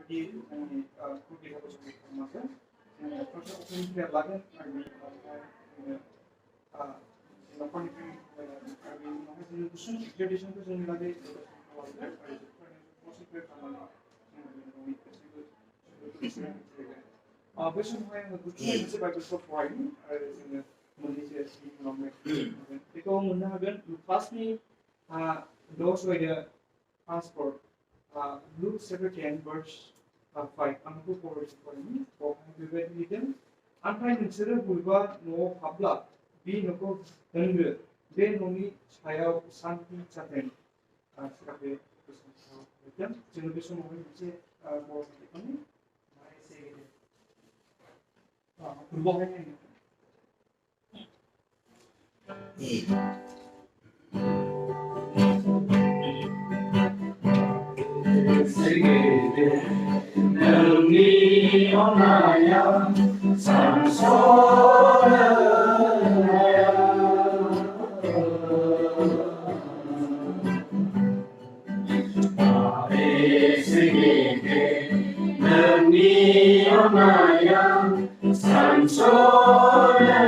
di kuki hapo chumi masa first opening clear lagan abi Nokor ni abi nama jenis dusun edition tu jenis lagi masih clear kamana besok saya dusun itu bagus for wine Mwnse si nomor itu muna hagen pas ni those were the passport look 70 and verse 5 angku forward for me for the written antai nonsere bulba no habla bi noko dengre be noni saya santi chaten sekape dan jenuh besok mau bisa mau ini mai se bulba ini Segede nengi onaya sansora segede nengi onaya sansora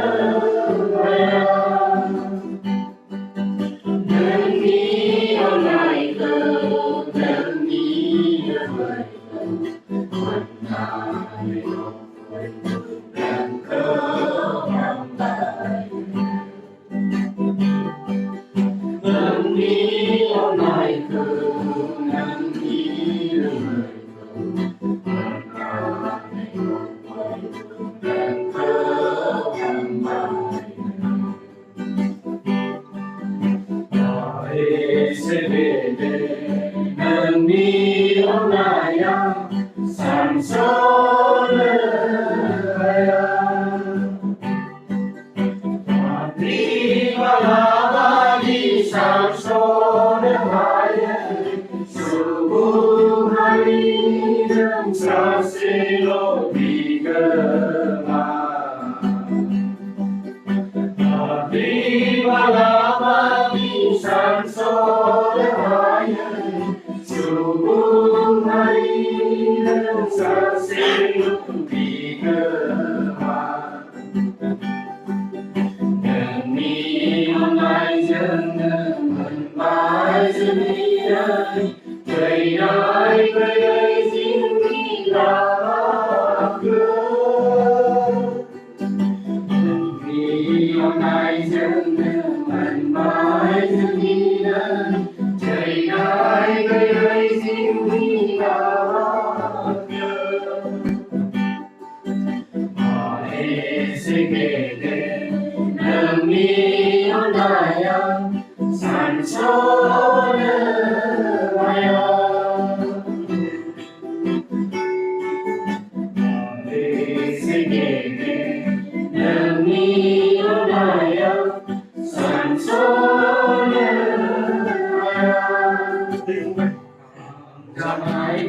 Lanai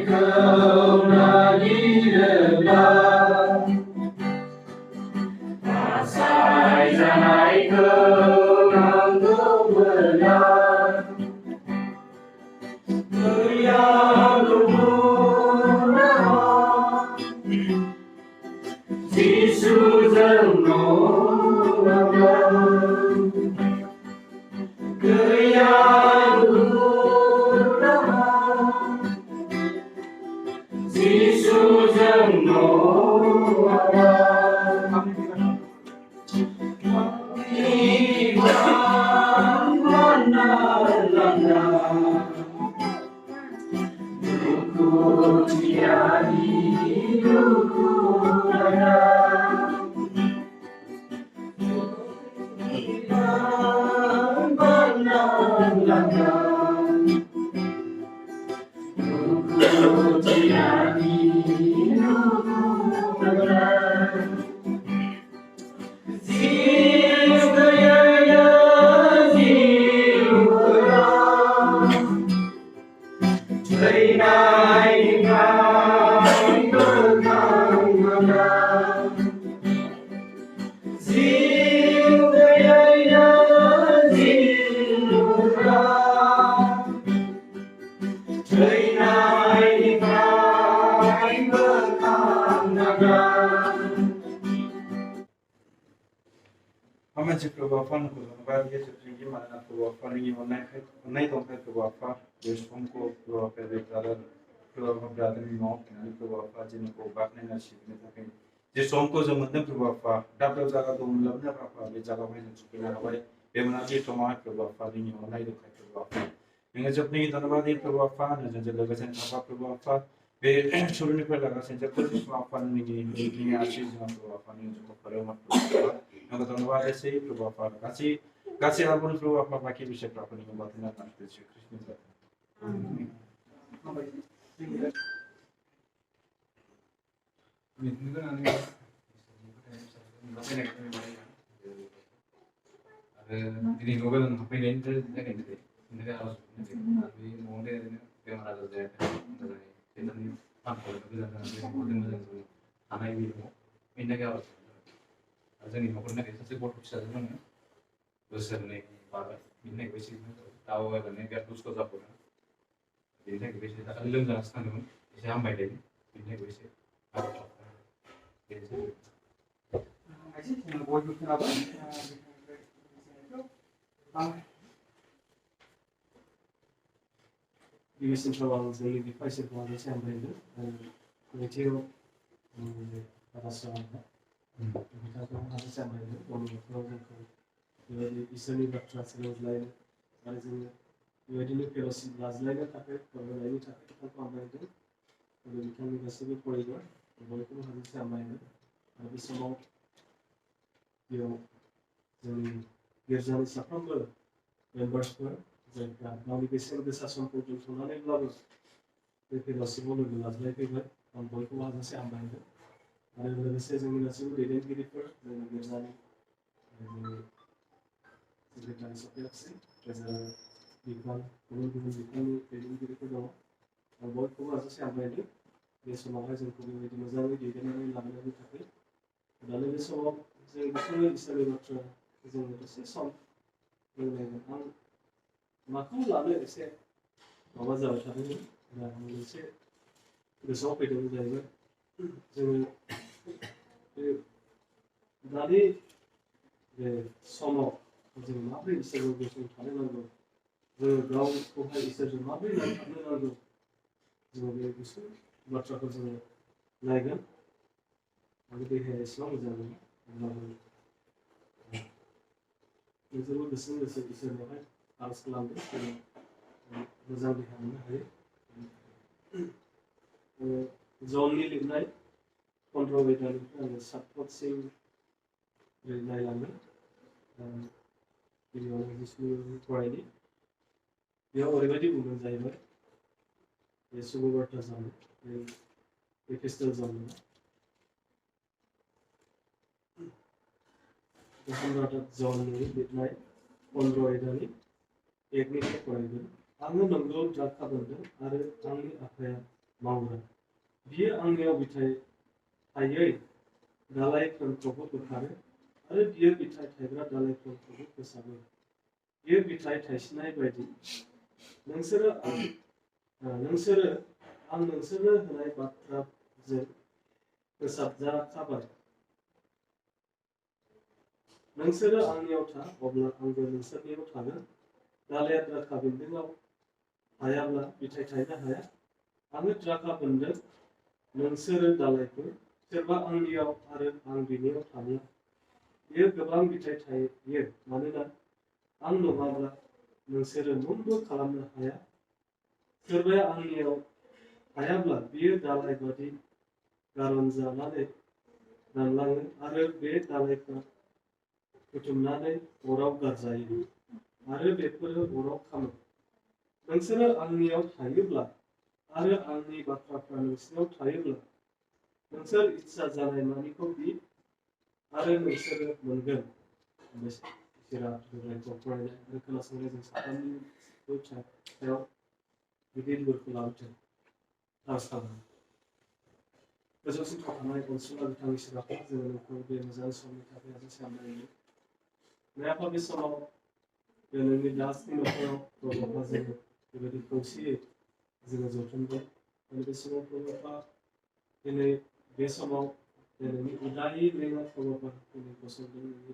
Hamanci Prabhupada Nukuzanabad Yetringi Mana Prabhupada Ningi Onai Tongkai Prabhupada Yeshomko Prabhupada Brother Prabhupada Brother Mok Nani Prabhupada Jinko Bakne Nashibne Takin Jeshomko Zamanna Prabhupada Dabda Jaga Dum Labna Prabhupada Jaga Mai Sukina Hawaii Bemanaji Toma Prabhupada Ningi Onai Tongkai Prabhupada Ninga Japni Tanabadi Prabhupada Najanjalagan Hava Prabhupada Be Surunipa Laga Senja Prabhupada Ningi Ashi Jana Prabhupada Ningi Parama Prabhupada Naga Tanabadi Sei Prabhupada Kasi Albun Prabhupada Baki Bishop Prabhupada Ningi Batina Nashti Krishna Ini novel yang apa ini ini harus ini mode ini kamera ada jadi ini apa itu dan ini anai biru ini क्या अजून ही नोकर ने कैसे से board कुछ चल रहा है दूसरे ने बार इन्हें कोई चीज ताऊ है करने क्या उसको जा पड़ा इन्हें कोई चीज अलग रास्ता नहीं इसे हम बैठे इन्हें कोई cheese Die central zone di fai se quando si ambrendo come tiro para só então a se ambrendo como program com eu isani batra sales line mas eu digo que os las line tape como line tape com ambrendo eu digo que me gastei por aí eu como se ambrendo a visão eu Girja Sapamber members were now we say this as some people to learn levels. If it was similar to last life, on both was the same band. And when the says in the civil, they didn't get it first, then Girja Secretary of Pepsi, Treasurer, Bikman, Bikman, they didn't get it all. On both was the same band. They summarize and could be Mazari, they didn't have any tackle. The level so the before is a little is in the song. Maka lalu ese bawa jauh tadi, dan ese besok itu jadi, jadi dari somo, jadi apa isi logo itu thane logo, jadi gaul kohai isi jadi apa thane logo, jadi itu baca kerja lagi, lagi deh Islam jadi, itu bersih isi logo. Harus kelambi, rezeki hamil hari. Zone ni lihat, kontrol wedan itu support sing lihat lagi. Ini orang Islam kuali. Dia orang ini bukan saya, dia semua berita zaman, dia kristal zaman. Kita ada zone ni lihat, kontrol wedan ini. एक minute पढ़ेंगे आंगो नंगो जाखा बंदो आरे आंगनि आफाया मावरा बियो आंनियाव बिथाय थायै दालाय फ्रोमखौबो बोखारो आरो बियो बिथाय थायग्रा दालाय फ्रोमखौबो फोसाबो बियो बिथाय थायसिनाय बायदि नोंसोरो आं नोंसोरनो होनाय बाथ्राजों फोसाबजाखाबाय नोंसोरो आंनियाव था अब्ला आंबो नोंसोरनियाव थागोन दालाया द्राखा बेन्दोंआव हायाब्ला बिथाय थायनो हाया आङो द्राखा बेन्दों नोंसोरो दालायफोर सोरबा आंनियाव आरो आं बिनियाव थाब्ला बियो गोबां बिथाय थायो मानोना आं नङाब्ला नोंसोरो मोनबो खालामनो हाया सोरबाया आंनियाव हायाब्ला बियो दालाय बादि गारन जानानै रानलाङो आरो बे दालायफ्रा बुथुमनानै अराव गारजायो आरो बेफोरो अराव खामो नोंसोरो आंनियाव थायोब्ला आरो आंनि बाथ्राफ्रा नोंसोरनाव थायोब्ला नोंसोर इच्छा जानाय मानिखौ बि आरो नोंसोरो मोनगोन इसोरा फरायनाय आरो खोनासंनाय जों साफ्रोमनि सायाव गिदिर बोरखौ लाबोथों आरज खालामो गोजौसिन थानाय अनसुला बिथां इसोराखौ जोङो नोंखौ बे मोजां समनि थाखाय आरो सामलायनो नङाबा बे समाव नोंनि दासनि न'खराव प्रभुआ जोङो बेबायदि खौसेयै जोङो जथुमबाय आरो बे समाव प्रभुआ दिनै बे समाव नोंनि उदायै लेङा खबरफोर दिनै गसंदों नोंनि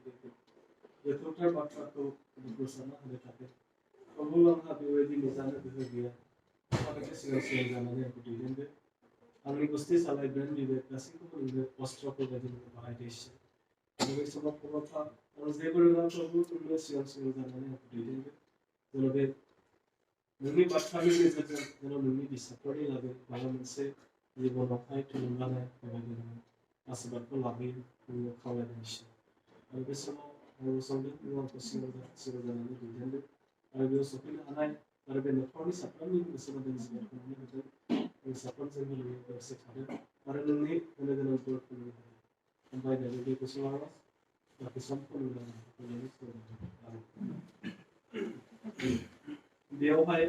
गोथौथार बाथ्राखौ बोस्रांना होनो थाखाय प्रभु आंहा बेबायदि नुजानो गोहो गैया माखासे सिगां सिगां जानानै आंखौ दैदेनदो आंनि गुस्थि सालायगोन बिबेक गासैखौबो नोंनो अस्त्रफोर बायदि नोङो बाहायदो इसोर आरो बे समाव खबरफ्रा आं जेबो रोङा प्रभु नोंनो सिगां सिगां जानानै आंखौ दैदेनदो जेन' बे नोंनि बाथ्रानि गेजेरजों जेन' नोंनि बिसाफोरनि लागै माबा मोनसे जिबनावहाय थुलुंगानाय बेबायदि नोङो आशीर्बादखौ लाबोयो नोङो खावलायदों इसोर आरो बे समाव आं सानदों नों आंखौ सिगां जानानै दैदेनदो आरो बेयाव सफैनो हानाय आरो बे न'खरनि साफ्रोमनि गोसो मोदोम जिउखौ मोननो होदों नों साफ्रोमजोंबो नोङो लोगोसे थादों आरो नोंनि होनो गोनां बोरखौ नोङो होदों ओमफ्राय दायो बे गुसुङाव बेसेबांखौ बेयावहाय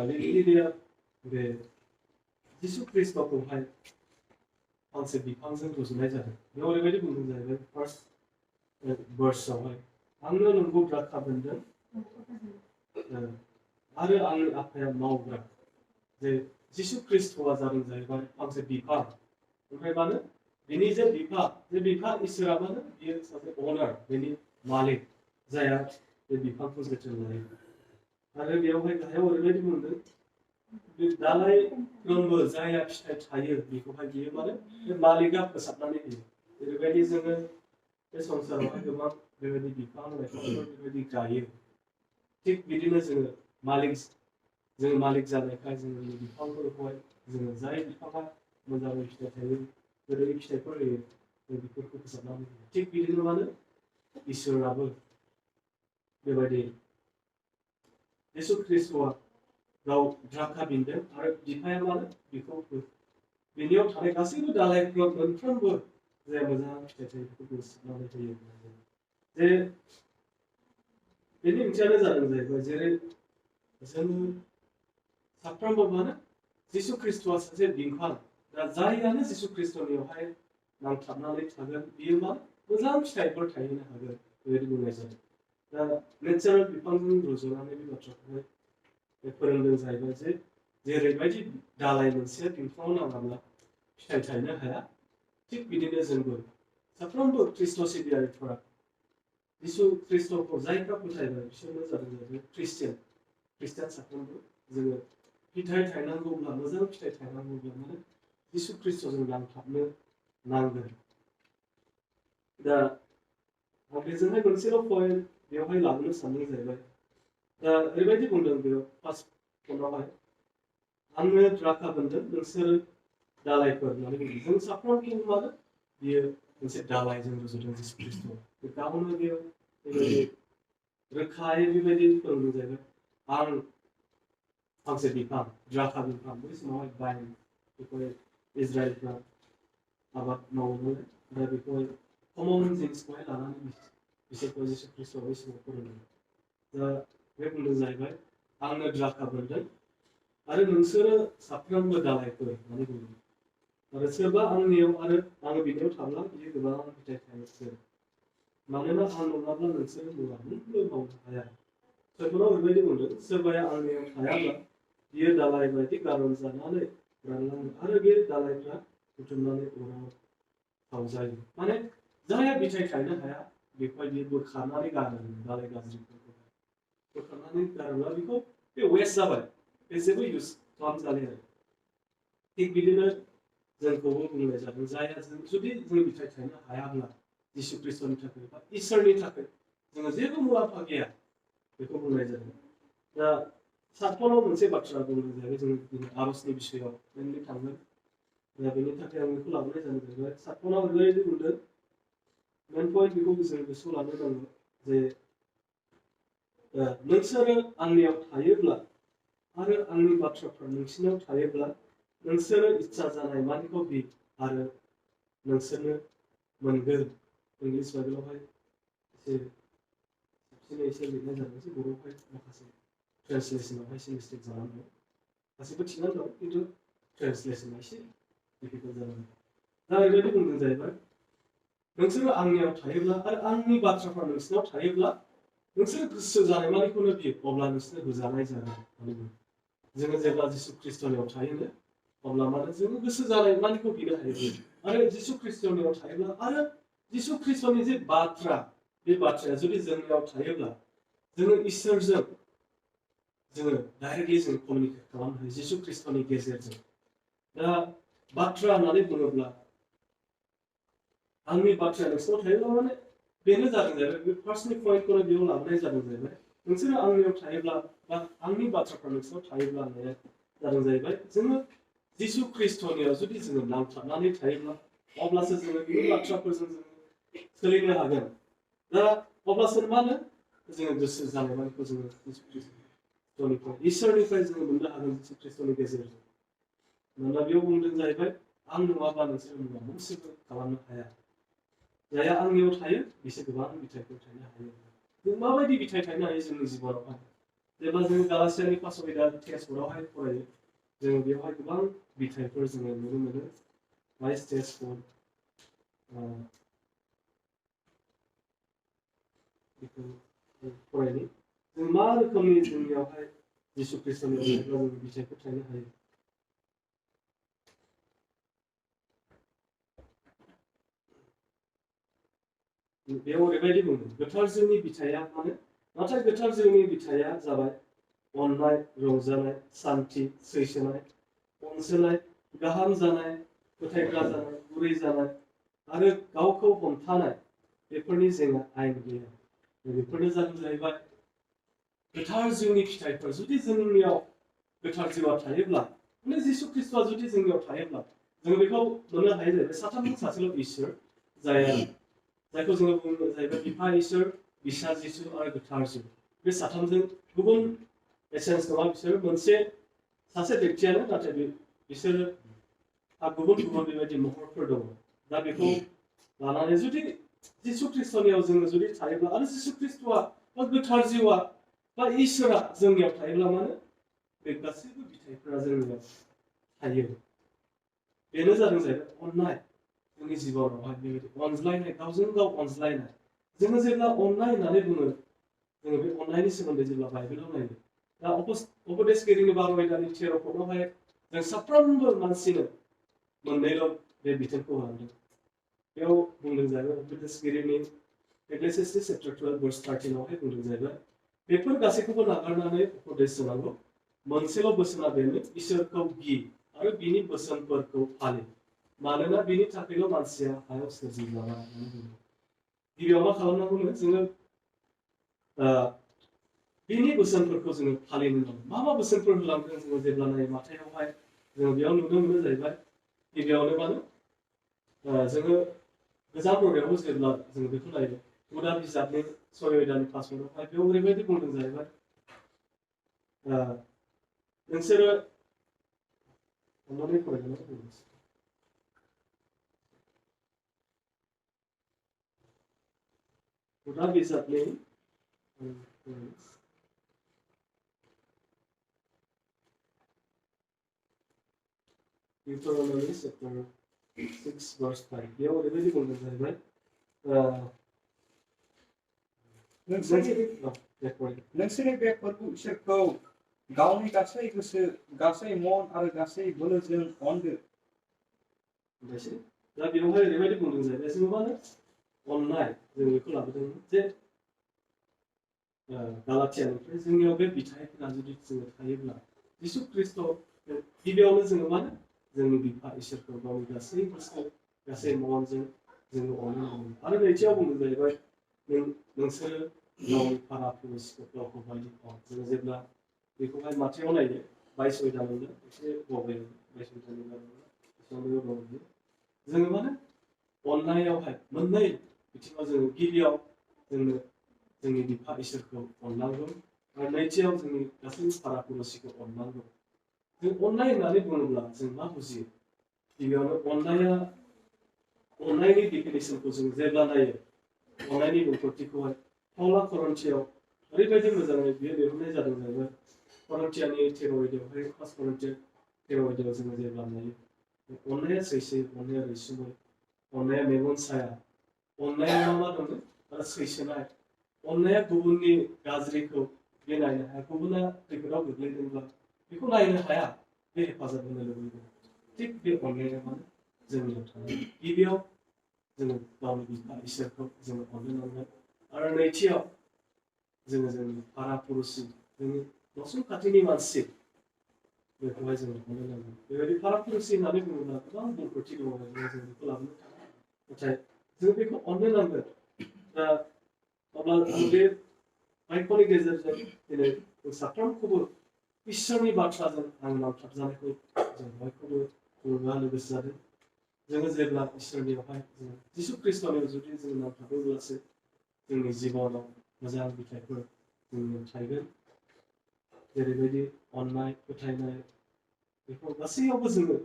लिरगिरिया बे जिसु ख्रिस्ट'खौहाय फांसे बिफांजों रुजुनाय जादों बेयाव ओरैबायदि बुंदों जाहैबाय फार्स्ट वर्सआवहाय आंनो नोंखौ द्राक्षा बोन्दों आरो आंनि आफाया मावग्रा जे जिसु ख्रिस्ट'आ जादों जाहैबाय फांसे बिफां ओमफ्राय मानो बिनि जे बिफा इसोरा मानो बियो सासे अनार बेनि मालिक जाया बे बिफांखौ जोथोन लायो आरो बेयावहाय गाहायाव ओरैबायदि बुंदों बे दालाय गोमबो जाया फिथाइ थायो बेखौहाय बियो मानो बे मालिकआ फोसाबनानै होयो जेरैबायदि जोङो बे संसारावहाय गोबां बेबायदि बिफां लाइफांफोर बेबायदि गायो थिग बिदिनो जोङो मालिक जानायखाय जोङो बिफांफोरखौहाय जोङो जाय बिफाङा मोजाङै फिथाइ थायो गोदै फिथाइफोर होयो जों बेफोरखौ फोसाबनानै होयो थिग बिदिनो मानो इसोराबो बेबायदि जिसु ख्रिस्ट'आ गाव द्राक्षा बिन्दों आरो बिफाया मानो बेखौ बेनियाव थानाय गासैबो दालायफोर मोनफ्रोमबो जे मोजां फिथाइ थायफोरखौ फोसाबनानै होयो जे बेनि ओंथियानो जादों जाहैबाय जेरै जोङो साफ्रोमबो मानो जिसु ख्रिस्ट'आ सासे बिफां दा जायआनो जिसु ख्रिस्ट'नियावहाय नांथाबनानै थागोन बियो मा मोजां फिथाइफोर थायहोनो हागोन बेबायदि बुंनाय जादों दा नेचारेल बिफांजों रुजुनानै बे बाथ्राखौहाय फोरोंदों जाहैबाय जे जेरैबायदि दालाय मोनसे बिफाङाव नाङाब्ला फिथाइ थायनो हाया थिग बिदिनो जोंबो साफ्रोमबो ख्रिस्ट' सिबियारिफोरा जिसु ख्रिस्ट'खौ जायफ्रा फोथायबाय बिसोरनो जादों जाहैबाय ख्रिस्टियान साफ्रोमबो जोङो फिथाइ थायनांगौब्ला मोजां फिथाइ थायनांगौब्ला माने जिसु ख्रिस्ट'जों नांथाबनो नांगोन दा आं बेजोंहाय मोनसेल' पइन्ट बेवहाय लाबोनो सानदों जाहैबाय दा ओरैबायदि बुंदों बेयाव फार्स्ट पइन्टआवहाय आंनो द्राक्षा बोन्दों नोंसोर दालायफोर होननानै बुंदों जों साफ्रोमबो मानो बियो मोनसे दालायजों रुजुदों जिसु ख्रिस्ट'आ गावनो बेयाव बेबायदि रोखायै बेबायदि फोरोंदों जाहैबाय आं फांसे बिफां द्राक्षा बिफां बै समावहाय बाइन बेखौहाय इजराइलफ्रा आबाद मावोमोन दा बेखौहाय कमन जिनिसखौहाय लानानै बिसोरखौ जिसु ख्रिस्ट'आ बै समाव फोरोंदों दा बे बुंदों जाहैबाय आंनो द्राक्षा बोन्दों आरो नोंसोरो साफ्रोमबो दालायफोर होननानै बुंदों आरो सोरबा आंनियाव आरो आं बिनियाव थाब्ला बियो गोबां फिथाइ थायगोन मानोना आं नङाब्ला नोंसोरो मुवाबो मावनो हाया सोरबाया ओरैबायदि बुंदों सोरबाया आंनियाव थायाब्ला बियो दालाय बायदि गारन जानानै रानलाङो आरो बे दालायफ्रा बुथुमनानै अराव सावजायो माने जायहा फिथाइ थायनो हाया बेखौहाय बियो बोखारनानै गारो दालाय गाज्रिफोरखौ बोखारनानै गारोब्ला बेखौ बे वेस्ट जाबाय बे जेबो इउज खालामजालिया आरो थिग बिदिनो जोंखौबो बुंनाय जादों जायहा जुदि जों फिथाइ थायनो हायाब्ला जिसु ख्रिस्ट'नि थाखाय बा इसोरनि थाखाय जोङो जेबो मुलाम्फा गैया बेखौ बुंनाय जादों दा सातपनाव मोनसे बाथ्रा बुंदों जाहैबाय जों दिनै आर'जनि बिसयाव मेनलि थांगोन दा बेनि थाखाय आं बेखौ लाबोनाय जादों जाहैबाय सातपनाव ओरैबायदि बुंदों मेन पइन्ट बेखौ जों गोसोआव लानो नांगौ जे नोंसोरो आंनियाव थायोब्ला आरो आंनि बाथ्राफ्रा नोंसिनाव थायोब्ला नोंसोरो इच्छा जानाय मानिखौ बि आरो नोंसोरनो मोनगोन इंलिश बाइबेलावहाय एसे लिरनाय जादों एसे बर'आवहाय माखासे ट्रेन्सलेसनावहाय एसे मिस्टेक जानानै दं गासैबो थिगानो दं खिन्थु ट्रेन्सलेसना एसे डिफिकाल्ट जानानै दा ओरैबायदि बुंदों जाहैबाय नोंसोरो आंनियाव थायोब्ला आरो आंनि बाथ्राफ्रा नोंसिनाव थायोब्ला नोंसोर गोसो जानाय मानिखौनो बियो अब्ला नोंसोर होजानाय जागोन होननानै बुङो जोङो जेब्ला जिसु ख्रिस्ट'नियाव थायोनो अब्ला माने जोङो गोसो जानाय मानिखौ बिनो हायो आरो जिसु ख्रिस्टनियाव थायोब्ला आरो जिसु ख्रिस्टनि जे बाथ्रा बे बाथ्राया जुदि जोंनियाव थायोब्ला जोङो इसोरजों जोङो डाइरेक्टलि जों कमिउनिकेट खालामनो हायो जिसु ख्रिस्टनि गेजेरजों दा बाथ्रा होननानै बुङोब्ला आंनि बाथ्राया नोंसोराव थायोब्ला माने बेनो जादों जाहैबाय बे फार्स्टनि पइन्टखौनो बेयाव लाबोनाय जादों जाहैबाय नोंसोरो आंनियाव थायोब्ला बा आंनि बाथ्राफ्रा नोंसोराव थायोब्ला होननाया जादों जाहैबाय जोङो जिसु ख्रिस्टनियाव जुदि जोङो नांथाबनानै थायोब्ला अब्लासो जोङो बे बाथ्राफोरजों जोङो सोलिनो हागोन दा अब्लासो मा होनो जोङो गोसो जानाय मानिखौ जोङो जिसु ख्रिस्टनिफ्राय इसोरनिफ्राय जोङो मोननो हागोन जिसु ख्रिस्टनि गेजेरजों मानोना बेयाव बुंदों जाहैबाय आं नङाबा नोंसोर मोनसेबो खालामनो हाया जायहा आंनियाव थायो बिसोर गोबां बिथाइफोर थायनो हायो जों माबायदि बिथाइ थायनो हायो जोंनि जिबनावहाय जेब्ला जोङो गालासियानि फार्स्ट आयदा टेक्सटबुकआवहाय फरायो जोङो बेवहाय गोबां बिथाइफोर जोङो नुनो मोनो वाइस टेक्सटबुक बेखौ फरायनि जों मा रोखोमनि जोंनियावहाय जिसु ख्रिस्टनि थायोब्ला जों बिथाइफोर थायनो हायो बेयाव ओरैबायदि बुंदों गोथार जिउनि बिथाइया माने नाथाय गोथार जिउनि बिथाइया जाबाय अननाय रंजानाय सान्थि सैसोनाय अनसोनाय गाहाम जानाय फोथायग्रा जानाय गुरै जानाय आरो गावखौ हमथानाय बेफोरनि जेंना आयेन गैया बेफोरनो जादों जाहैबाय गोथार जिउनि फिथाइफोर जुदि जोंनियाव गोथार जिउआ थायोब्ला माने जिसु ख्रिस्टआ जुदि जोंनियाव थायोब्ला जों बेखौ मोननो हायो जाहैबाय साथामजों सासेल' इसोर जायखौ जोङो बुङो जाहैबाय बिफा इसोर बिसा जिसु आरो गोथार जिउ बे साथामजों गुबुन एसेन्स नङा बिसोर मोनसे सासे व्यक्तियानो नाथाय बिसोरो गुबुन गुबुन बेबायदि महरफोर दङ दा बेखौ लानानै जुदि जिसु ख्रिस्टनियाव जोङो जुदि थायोब्ला आरो जिसु ख्रिस्टआ बा गोथार जिउआ बा इसोरा जोंनियाव थायोब्ला माने बे गासैबो बिथाइफोरा जोंनियाव थायो बेनो जादों जाहैबाय अननाय जोंनि जिबनावहाय बेबायदि अनज्लायनाय गावजों गाव अनज्लायनाय जोङो जेब्ला अननाय होननानै बुङो जोङो बे अननायनि सोमोन्दै जेब्ला बाइबेलाव नायो दा उपदेशगिरिनि 12 आयदानि 13 पदआवहाय जों साफ्रोमबो मानसिनो मोननैल' बे बिथोनखौ होलांदों बेयाव बुंदों जाहैबाय उपदेशगिरिनि एग्लेसियासटिस चैप्टार 12 verse 13 आवहाय बुंदों जाहैबाय बेफोर गासैखौबो नागारनानै उपदेश होनांगौ मोनसेल' बोसोना बेनो इसोरखौ गि आरो बिनि बोसोनफोरखौ फालि मानोना बिनि थाखायल' मानसिया हायाव सोरजिजानाय होननानै बुंदों गिबियाव मा खालामनांगौनो जोङो बिनि बोसोनफोरखौ जोङो फालिनो नांगौ मा बोसोनफोर होलांदों जोङो जेब्ला नायो माथाइयावहाय जोङो बेयाव नुनो मोनो जाहैबाय गिबियावनो मानो जोङो गोजाम बर'आवबो जेब्ला जोङो बेखौ नायो हुदा बिजाबनि 6 आयदानि 5 पदआवहाय बेयाव ओरैबायदि बुंदों जाहैबाय नोंसोरो अन्नानै फरायगोन हुदा बिजाबनि Deuteronomy chapter 6 verse 5 बेयाव ओरैबायदि बुंदों जाहैबाय नोंसोरनि बे फोरबो इसोरखौ गावनि गासै गोसो गासै मन आरो गासै बोलोजों अनदो दा बेवहाय ओरैबायदि बुंदों जाहैबाय जोङो मा अननाय जों बेखौ लाबोदों जे गालाथियानिफ्राय जोंनियाव बे बिथाइफोरा जुदि जोङो थायोब्ला जिसु ख्रिस्ट गिबियावनो जोङो मा जोंनि बिफा इसोरखौ गावनि गासै गोसो गासै मनजों जोङो अननो नांगौ आरो नैथियाव बुंदों जाहैबाय नोंसोरो गावनि फारा पुरुषखौ गावखौ बायदि जोङो जेब्ला बेखौहाय माथायाव नायो 22 आयदा मोनो एसे बबे 22 आयदानि जोङो माने अननायावहाय मोननै बिथिङाव जोङो गिबियाव जोंनो जोंनि बिफा इसोरखौ अननांगौ आरो नैथियाव जोंनि गासै फारा पुरुषखौ अननांगौ जों अननाय होननानै बुङोब्ला जों मा बुजियो गिबियावनो अननायनि डिफिनिसनखौ जों जेब्ला नायो अननायनि बुंफोरथिखौहाय पाउला करन्थियाव ओरैबायदि मोजाङै बियो लिरनाय जादों जाहैबाय करन्थियानि 13 आयदायावहाय 1 करन्थिया 13 आयदायाव जोङो जेब्ला नायो अननाया सैसो अननाया रैसुमै अननाया मेगन साया अननाया मा दङ आरो सैसोनाय अननाया गुबुननि गाज्रिखौ बे नायनो हाया गुबुना खैफोदाव गोग्लैदोंब्ला बेखौ नायनो हाया बे हेफाजाब होनो लुबैदों थिग बे अननाया माने जोंनियाव थानांगोन गिबियाव जोङो गावनि बिफा इसोरखौ जोङो अननो नांगोन आरो नैथियाव जोङो जोंनि पारा पुरुषि जोंनि नसुं खाथिनि मानसि बेखौहाय जोङो अननो नांगोन बेबायदि पारा पुरुषि होननानै बुङोब्ला गोबां बुंफोरथि दङ जों बेखौ लाबोनो नाथाय जों बेखौ अननो नांगोन दा अब्ला आं बे बाइकनि गेजेरजों दिनै साफ्रोमखौबो इसोरनि बाथ्राजों आं नांथाबजानायखौ जों बयखौबो थुलुंगा होनो गोसो जादों जोङो जेब्ला इसोरनियावहाय जिसु ख्रिस्ट'नियाव जुदि जों नांथाबोब्लासो जोंनि जिबनाव मोजां बिथाइफोर जोंनियाव थागोन जेरैबायदि अननाय फोथायनाय बेफोर गासैयावबो जोङो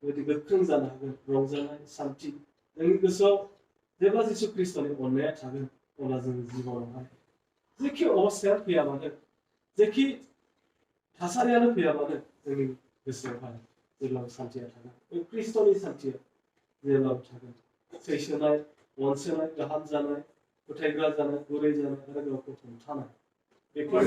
बेबायदि गोख्रों जानो हागोन रंजानाय सान्थि जोंनि गोसोआव जेब्ला जिसु ख्रिस्ट'नि अननाया थागोन अब्ला जोंनि जिबनावहाय जेखि अबस्थाया फैया मानो जेखि थासारियानो फैया मानो जोंनि गोसोआवहाय जेब्लाबो सान्थिया थागोन बे ख्रिस्ट'नि सान्थिया जेब्लाबो थागोन सैसोनाय अनसोनाय गाहाम जानाय फोथायग्रा जानाय गुरै जानाय आरो गावखौ हमथानाय बेफोर